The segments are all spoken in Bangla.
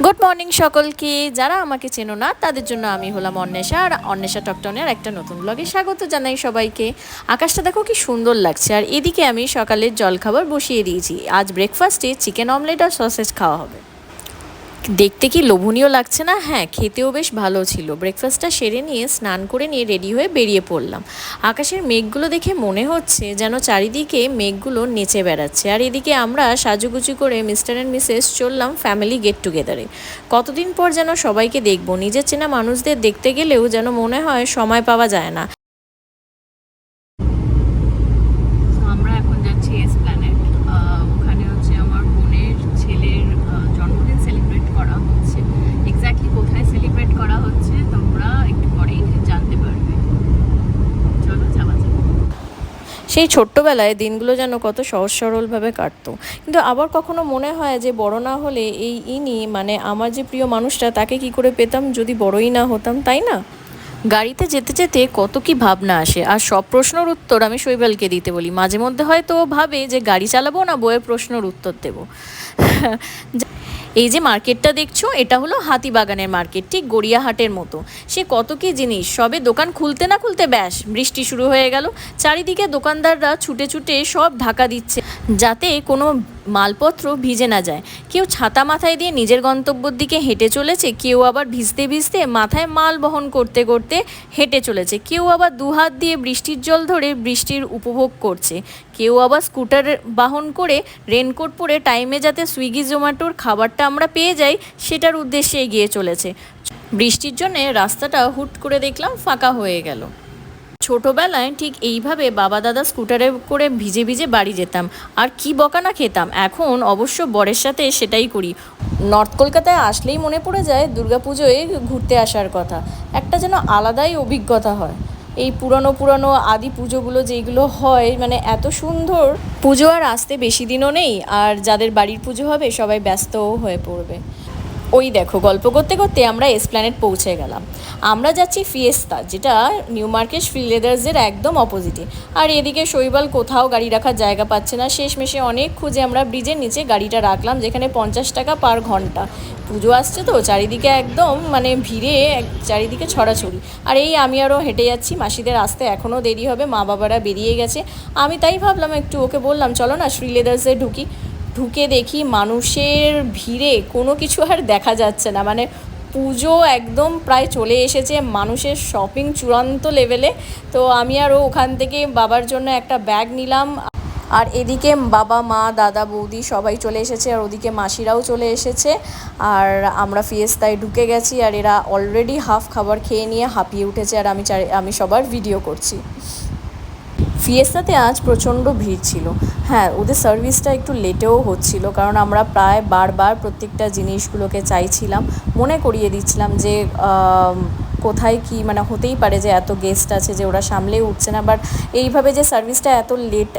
গুড মর্নিং সকলকে। যারা আমাকে চেনো না তাদের জন্য আমি হলাম অন্বেষা, আর অন্বেষা টকটনের একটা নতুন ব্লগে স্বাগত জানাই সবাইকে। আকাশটা দেখো কি সুন্দর লাগছে। আর এদিকে আমি সকালের জলখাবার বসিয়ে দিয়েছি। আজ ব্রেকফাস্টে চিকেন অমলেট আর সসেজ খাওয়া হবে। দেখতে কি লোভনীয় লাগছে না? হ্যাঁ, খেতেও বেশ ভালো ছিল। ব্রেকফাস্টটা সেরে নিয়ে স্নান করে নিয়ে রেডি হয়ে বেরিয়ে পড়লাম। আকাশের মেঘগুলো দেখে মনে হচ্ছে যেন চারিদিকে মেঘগুলো নেচে বেড়াচ্ছে। আর এদিকে আমরা সাজুগুজু করে মিস্টার অ্যান্ড মিসেস চললাম ফ্যামিলি গেট টুগেদারে। কতদিন পর যেন সবাইকে দেখবো। নিজের চেনা মানুষদের দেখতে গেলেও যেন মনে হয় সময় পাওয়া যায় না। আমরা এখন যাচ্ছি এসপ্ল্যানেড। ওখানে হচ্ছে আমার বোনের ছেলের জন্মদিন সেলিব্রেট করা হচ্ছে। এক্স্যাক্টলি কোথায় সেলিব্রেট করা হচ্ছে তোমরা একটু পরেই জানতে পারবে। চলো যাওয়া যাক। সেই ছোট্টবেলায় দিনগুলো যেন কত সহজ সরলভাবে কাটতো। কিন্তু আবার কখনো মনে হয় যে বড় না হলে এই ইনি মানে আমার যে প্রিয় মানুষটা তাকে কি করে পেতাম যদি বড়ই না হতাম, তাই না? গাড়িতে যেতে যেতে কত কি ভাবনা আসে, আর সব প্রশ্নের উত্তর আমি শৈবালকে দিতে বলি। মাঝে মধ্যে হয়তো ও ভাবে যে গাড়ি চালাবো না বইয়ের প্রশ্নের উত্তর দেবো। এই যে মার্কেটটা দেখছো, এটা হলো হাতিবাগানের মার্কেট, ঠিক গড়িয়াহাটের মতো। সে কত কি জিনিস, সবে দোকান খুলতে না খুলতে ব্যাস বৃষ্টি শুরু হয়ে গেল। চারিদিকে দোকানদাররা ছুটে ছুটে সব ঢাকা দিচ্ছে যাতে কোনো মালপত্র ভিজে না যায়। কেউ ছাতা মাথায় দিয়ে নিজের গন্তব্যের দিকে হেঁটে চলেছে, কেউ আবার ভিজতে ভিজতে মাথায় মাল বহন করতে করতে হেঁটে চলেছে, কেউ আবার দুহাত দিয়ে বৃষ্টির জল ধরে বৃষ্টির উপভোগ করছে, কেউ আবার স্কুটার বাহন করে রেনকোট পরে টাইমে যাতে সুইগি জোম্যাটোর খাবারটা আমরা পেয়ে যাই সেটার উদ্দেশ্যে এগিয়ে চলেছে। বৃষ্টির জন্যে রাস্তাটা হুট করে দেখলাম ফাঁকা হয়ে গেল। ছোটোবেলায় ঠিক এইভাবে বাবা দাদা স্কুটারে করে ভিজে ভিজে বাড়ি যেতাম, আর কি বকানা খেতাম। এখন অবশ্য বরের সাথে সেটাই করি। নর্থ কলকাতায় আসলেই মনে পড়ে যায় দুর্গাপুজোয় ঘুরতে আসার কথা। একটা যেন আলাদাই অভিজ্ঞতা হয়। এই পুরনো পুরনো আদি পুজোগুলো যেইগুলো হয়, মানে এত সুন্দর। পুজো আর আসতে বেশি দিনও নেই, আর যাদের বাড়ির পুজো হবে সবাই ব্যস্তও হয়ে পড়বে। ওই দেখো, গল্প করতে করতে আমরা এসপ্ল্যানেড পৌঁছে গেলাম। আমরা যাচ্ছি ফিয়েস্তা, যেটা নিউ মার্কেট শ্রীলেদার্সের একদম অপোজিটে। আর এদিকে শৈবাল কোথাও গাড়ি রাখার জায়গা পাচ্ছে না। শেষমেশে অনেক খুঁজে আমরা ব্রিজের নিচে গাড়িটা রাখলাম, যেখানে 50 টাকা পার ঘন্টা। পুজো আসছে তো চারিদিকে একদম মানে ভিড়ে চারিদিকে ছড়াছড়ি। আর এই আমি আরও হেঁটে যাচ্ছি, মাসিদের আসতে এখনও দেরি হবে, মা বাবারা বেরিয়ে গেছে। আমি তাই ভাবলাম একটু ওকে বললাম চলো না শ্রীলেদার্সে ঢুকি। ঢুকে দেখি মানুষের ভিড়ে কোনো কিছু আর দেখা যাচ্ছে না। মানে পুজো একদম প্রায় চলে এসেছে, মানুষের শপিং চূড়ান্ত লেভেলে। তো আমি আরও ওখান থেকে বাবার জন্য একটা ব্যাগ নিলাম। আর এদিকে বাবা মা দাদা বৌদি সবাই চলে এসেছে, আর ওদিকে মাসিরাও চলে এসেছে। আর আমরা ফিয়েস্তায় ঢুকে গেছি, আর এরা অলরেডি হাফ খাবার খেয়ে নিয়ে হাঁপিয়ে উঠেছে, আর আমি সবার ভিডিও করছি। ফিয়েস্তাতে আজ প্রচণ্ড ভিড় ছিল। হ্যাঁ, ওদের সার্ভিসটা একটু লেটেও হচ্ছিল, কারণ আমরা প্রায় বারবার প্রত্যেকটা জিনিসগুলোকে চাইছিলাম, মনে করিয়ে দিচ্ছিলাম যে কোথায় কি মানে হতেই পারে যে এত গেস্ট আছে যে ওরা সামলে উঠছে না। বাট এইভাবে যে সার্ভিসটা এত লেট,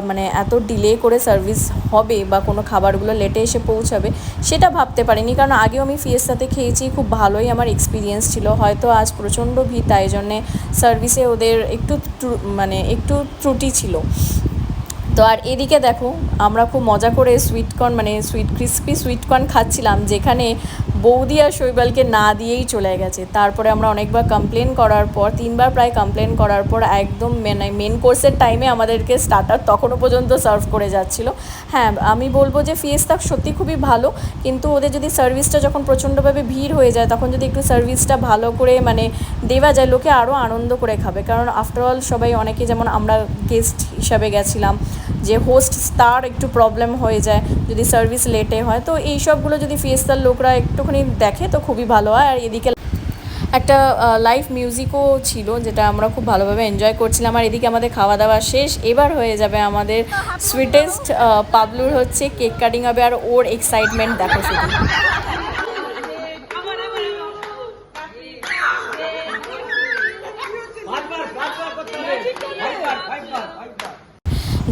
মানে এত ডিলে করে সার্ভিস হবে বা কোনো খাবারগুলো লেটে এসে পৌঁছাবে সেটা ভাবতে পারিনি। কারণ আগেও আমি ফিয়েস্তাতে খেয়েছি, খুব ভালোই আমার এক্সপিরিয়েন্স ছিল। হয়তো আজ প্রচণ্ড ভিড়, তাই জন্যে সার্ভিসে ওদের একটু ত্রুটি ছিল। তো আর এদিকে দেখো, আমরা খুব মজা করে সুইটকর্ন মানে ক্রিস্পি সুইটকর্ন খাচ্ছিলাম, যেখানে বৌদি আর শৈবালকে না দিয়েই চলে গেছে। তারপরে আমরা অনেকবার কমপ্লেন করার পর, 3বার প্রায় কমপ্লেন করার পর একদম মেন কোর্সের টাইমে আমাদেরকে স্টার্টার তখনও পর্যন্ত সার্ভ করে যাচ্ছিল। হ্যাঁ, আমি বলবো যে ফিয়েস্তা সত্যি খুবই ভালো, কিন্তু ওদের যদি সার্ভিসটা যখন প্রচণ্ডভাবে ভিড় হয়ে যায় তখন যদি একটু সার্ভিসটা ভালো করে মানে দেওয়া যায়, লোকে আরও আনন্দ করে খাবে। কারণ আফটারঅল সবাই অনেকে, যেমন আমরা গেস্ট হিসাবে গেছিলাম, যে হোস্ট তার একটু প্রবলেম হয়ে যায় যদি সার্ভিস লেটে হয়। তো এই সবগুলো যদি ফিয়েস্তার লোকরা একটুখানি দেখে তো খুবই ভালো হয়। আর এদিকে একটা লাইভ মিউজিকও ছিল, যেটা আমরা খুব ভালোভাবে এনজয় করছিলাম। আর এদিকে আমাদের খাওয়া দাওয়া শেষ, এবার হয়ে যাবে আমাদের সুইটেস্ট পাবলুর হচ্ছে কেক কাটিং হবে, আর ওর এক্সাইটমেন্ট দেখো শুধু।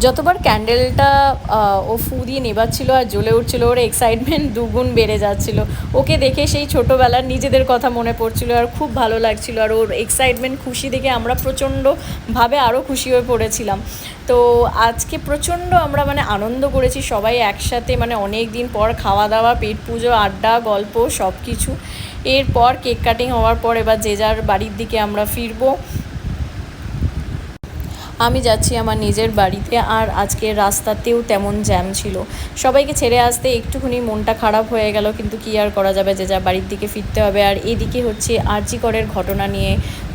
যতবার ক্যান্ডেলটা ও ফু দিয়ে নেবাচ্ছিল আর জ্বলে উঠছিল, ওর এক্সাইটমেন্ট দুগুণ বেড়ে যাচ্ছিল। ওকে দেখে সেই ছোটোবেলার নিজেদের কথা মনে পড়ছিল আর খুব ভালো লাগছিল। আর ওর এক্সাইটমেন্ট, খুশি দেখে আমরা প্রচণ্ডভাবে আরও খুশি হয়ে পড়েছিলাম। তো আজকে প্রচণ্ড আমরা মানে আনন্দ করেছি সবাই একসাথে, মানে অনেক দিন পর খাওয়া দাওয়া, পেট পুজো, আড্ডা, গল্প সব কিছু। এরপর কেক কাটিং হওয়ার পর এবার যে যার বাড়ির দিকে আমরা ফিরবো। আমি যাচ্ছি আমার নিজের বাড়িতে। আর আজকে রাস্তাতেও তেমন জ্যাম ছিল, সবাইকে ছেড়ে আসতে একটুখানি মনটা খারাপ হয়ে গেল, কিন্তু কী আর করা যাবে, যে যা বাড়ির দিকে ফিরতে হবে। আর এদিকে হচ্ছে আরজি করের ঘটনা নিয়ে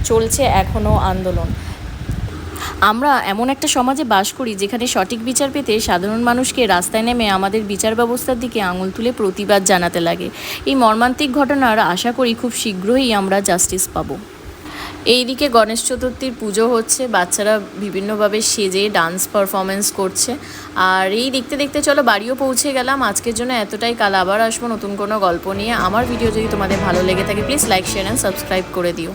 চলছে এখনও আন্দোলন। আমরা এমন একটা সমাজে বাস করি যেখানে সঠিক বিচার পেতে সাধারণ মানুষকে রাস্তায় নেমে আমাদের বিচার ব্যবস্থার দিকে আঙুল তুলে প্রতিবাদ জানাতে লাগে। এই মর্মান্তিক ঘটনার আশা করি খুব শীঘ্রই আমরা জাস্টিস পাবো। এইদিকে গণেশ চতুর্থীর পুজো হচ্ছে, বাচ্চারা বিভিন্নভাবে সেজে ডান্স পারফরমেন্স করছে। আর এই দেখতে দেখতে চলো বাড়িও পৌঁছে গেলাম। আজকের জন্য এতটাই, কাল আবার আসবো নতুন কোনো গল্প নিয়ে। আমার ভিডিও যদি তোমাদের ভালো লেগে থাকে please like, share and subscribe করে দিও।